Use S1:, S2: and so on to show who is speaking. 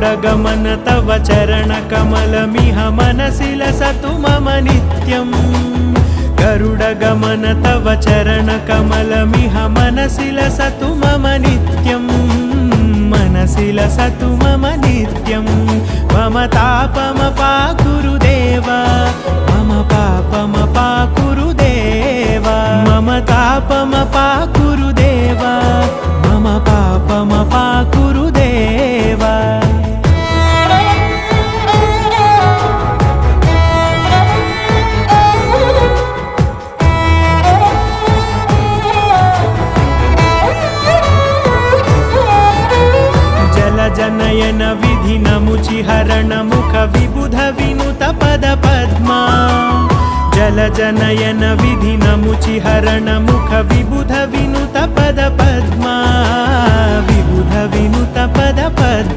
S1: गरुडगमन तव चरणकमलमिह मनसि लसतु मम नित्यम् गरुडगमन तव चरणकमलमिह मनसि लसतु मम नित्यम् मनसि लसतु मम नित्यम् मम तापमपाकुरु देव मम पापमपाकुरु देव मम तापमपाकुरु देव मम पापमपाकुरु देव जनयन विधि नमुचिहरण मुख विबुध विनुत पद पद्मा जल जनयन विधि नमुचिहरण मुख विबुध विनुत पद पद्मा विबुध विनुत पद पद्मा।